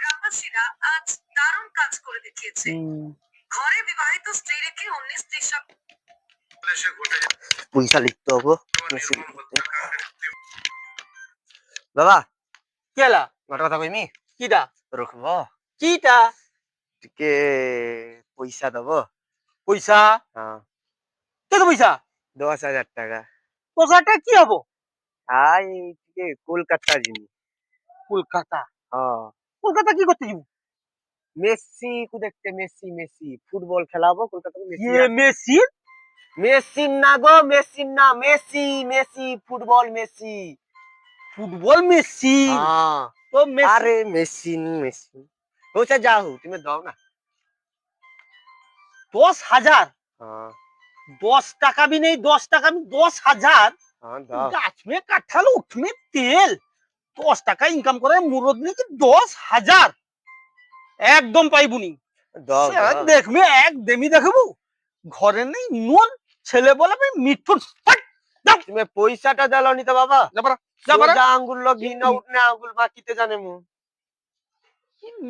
গ্রামবাসীরা আজ দারুণ কাজ করে দেখিয়েছে। ঘরে বিবাহিত স্ত্রী রেখে অন্য স্ত্রীর সাথে পয়সা লিখতে হবে। বাবা কেলা একটা কথা কইমি কিটা রখব কিটা টিকে পয়সা দেব। পয়সা হ্যাঁ কত পয়সা 10,000 টাকা। পয়সাটা কি হবো? আই টিকে কলকাতা জিনি। কলকাতা হ্যাঁ কলকাতা কি করতে যাবো? মেসি কু দেখতে। মেসি মেসি ফুটবল খেলাবো কলকাতা মেসি। মেসি মেসি না গো, মেসি না, Messi Messi football Messi. Football Messi হ্যাঁ তো মেসি আরে মেসি মেসি হোচা যাও তুমি দাও না। 10,000 हाँ 10 টাকা भी नहीं 10 টাকা भी 10,000 हाँ दाओ গাছ में কাঁঠাল উঠ में তেল 10 টাকা ইনকাম করে মুরদ নাকি 10,000 একদম পাইবুনি। দাও দাও দেখবে একদমই দেখাবো ঘরে নেই নুন ছেলে বলে মিঠুন তুমি পয়সাটা দাও নি তো বাবা। সোজা আঙ্গুল ঘি না উঠনে আঙ্গুল বাকিতে জানে মু।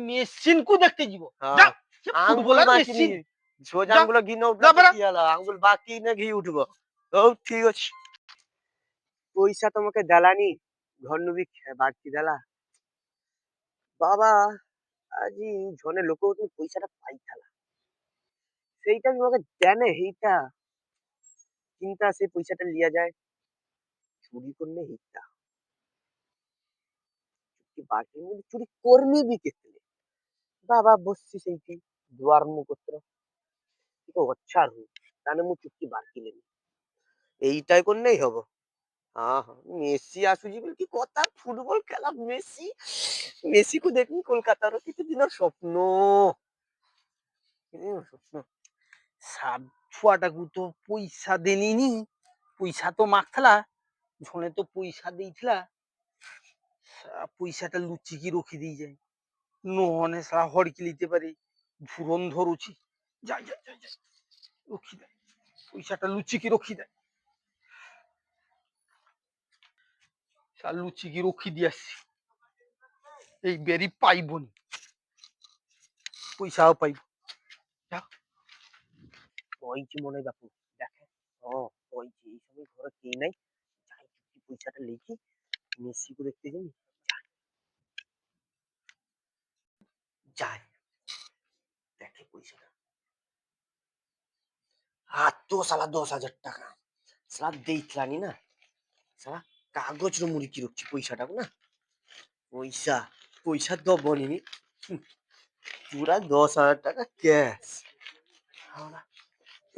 মেশিন কু দেখতে যাব হ্যাঁ আঙ্গুল ফুটবলার বাকি মেশিন সোজা আঙ্গুল ঘি না উঠলে তো কি হলো আঙ্গুল বাকি না ঘি উঠবো। ও ঠিক আছে পয়সা তোমাকে দেলানি ঘর নবি বাকি দেলা বাবা আজি জনে লোক তুমি পয়সাটা পাইতালা সেইটা তোমাকে দেনে সেইটা চিন্তা সেই পয়সাটা লিয়া যায় চুরি করলে সেইটা বাকি চুরি করবি বি কেতে বাবা বসছি সেইটি দুয়ার মুখত্র अच्छा हूँ তাহলে মু চুক্তি বাকি নেই এইটাই করলেই হবো। হ্যাঁ হ্যাঁ মেসি আসুজি বলে কি কথা ফুটবল খেলা মেসি মেসি কো দেখনি কলকাতার কিছু দিনের স্বপ্ন স্বপ্ন। সব ছুয়াটাকু তো পয়সা দেনি নি পয়সা তো মাগথলা ঝনে তো পয়সা দিয়েছিলা পয়সাটা লুচিকি রখি দিয়ে যায় নহনে সারা হড়কি লিতে পারি ধুরন্ধর উচি যাই যাই যাই যাই রখি দেয় পয়সাটা লুচিকি রখি দেয় লুচিকি রখি দিয়ে আসছি এই বেরি পাইবনি পয়সাও পাইব ওইছি মনে বাপু দেখে ও ওইছি এই সময় ঘরে কেই নাই যাই চুক্তি পয়সাটা লিখি মেসি কো দেখতে যাই যাই দেখে পয়সাটা হাত তো সালা 10,000 টাকা সালা দেইতলানি না সালা কাগজ র মুড়ি কি রচ্ছি পয়সাটাকে না পয়সা পয়সা দবনি পুরা 10,000 টাকা ক্যাশ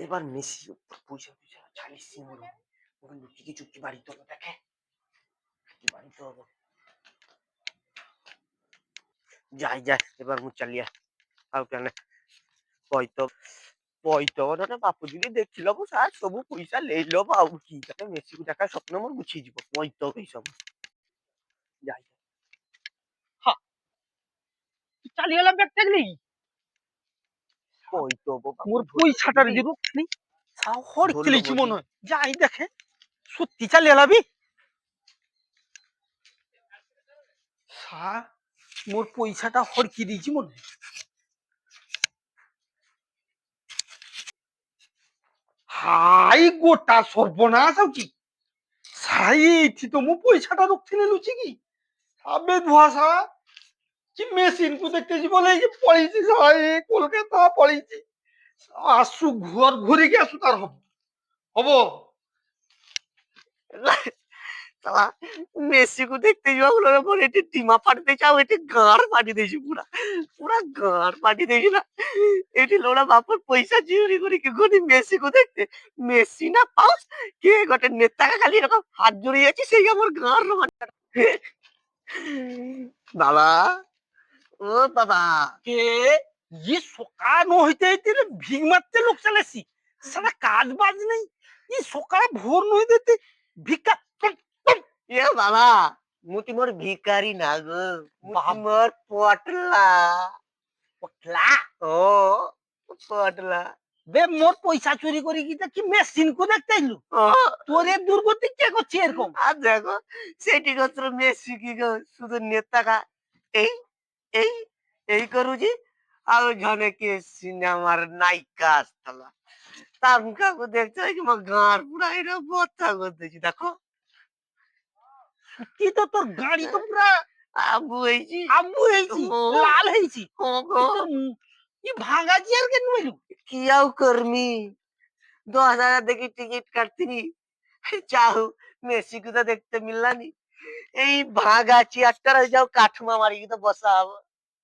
এবার মেসি পয়সা পয়সা ছাড়িস মনে ওখানে লুচি চুক্তি বাড়িতে হবে দেখে বাড়িতে হবে যাই যাই এবার মু চালিয়া ଆଉ কেন পয়তো পয়তো না বাপু যদি দেখছিল সার সবু পয়সা লেইল ଆଉ কি তাকে মেসিକୁ দেখা স্বপ্ন মোর গুছি ଯିବ পয়তো এই সব যাই চালিয়ে এলাম ব্যাগ থাকলি পয়তো মোর পয়সাটার যে রুখলি হড়কি লিছি মনে হয় যাই দেখে সত্যি চালিয়ে এলাবি মোর পয়সাটা হড়কি দিয়েছি মনে হয় হাই গোটা সর্বনাশ কি সাই এইটি তো মু পয়সাটা রুখছিলে লুচি কি আবে ধোয়াশা কি মেশিন কু দেখতে যাব বলে যে পড়েছি সাই কলকাতা পড়েছি আসু ঘর ঘুরিকে আসু তার হব হব সালা মেসিକୁ দেখতে ଯିବା বলে মোর এটি ডিমা ফাটি দিয়েছে আর এটি গাঁড় ফাটি দিয়েছে পুরা পুরা গাঁড় ফাটি দিয়েছে না এটি লোড়া বাপর পয়সা চুরি করে কি গনি মেসিକୁ দেখতে মেসি না পাউস কে গোটে নেতাকে খালি এরকম হাত জড়িয়ে আছে সেই আমার গাঁড় বাবা ও বাবা কে ये সকাল হইতে হইতে ভিং মারতে লোক চালাছি সারা কাজ বাজ নেই এই সকাল ভোর হইতে ভিক্ষা এ বাবা মুতি মোর ভিখারি না গো মুতি মোর পটলা পটলা ও পটলা বে মোর পয়সা চুরি করি কি মেশিন কো দেখতে আইলু তোরে দুর্গতি কে করছে এরকম আর দেখো সেটি গোত্র মেসি কি গো শুধু নেতা কা এই এই এই করুছি আর ওইখানে কে সিনেমার নায়িকা আসতলা তামকাকে দেখতে হয় কি গাঁর পুরা এটা বথা করতেছি দেখো কি তো তোর গাড়ি তো পুরা আবু হয়েছি আম্মু হইছি লাল হইছি তোর কি ভাঙা চেয়ার কেন হইলু কিয়াও কর্মী 10,000 দেখি টিকিট কাটতিনি চাহু মেসি को तो देखते मिलला नहीं এই ভাগা চেয়ারটা যাও কাঠমা মারি তো বসা হবো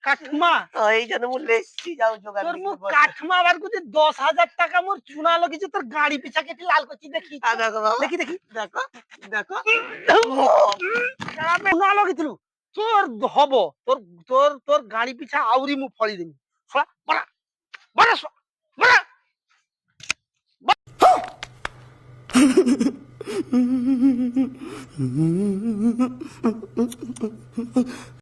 কাঠমা এই জন্য মু লেসি যাও জোগাড় তোর দিতে মুখ বসা। কাঠমা আবার কুতি 10,000 টাকা মোর চুনা লগিছে তোর গাড়ি পিছা কেটে লাল করছি দেখি দেখো বাবা, দেখি দেখি দেখো দেখো চুনা লগিছিলু তোর হব তোর তোর তোর গাড়ি পিছা আউরি মু ফলি দেবি সরা বড়া বড়া বড়া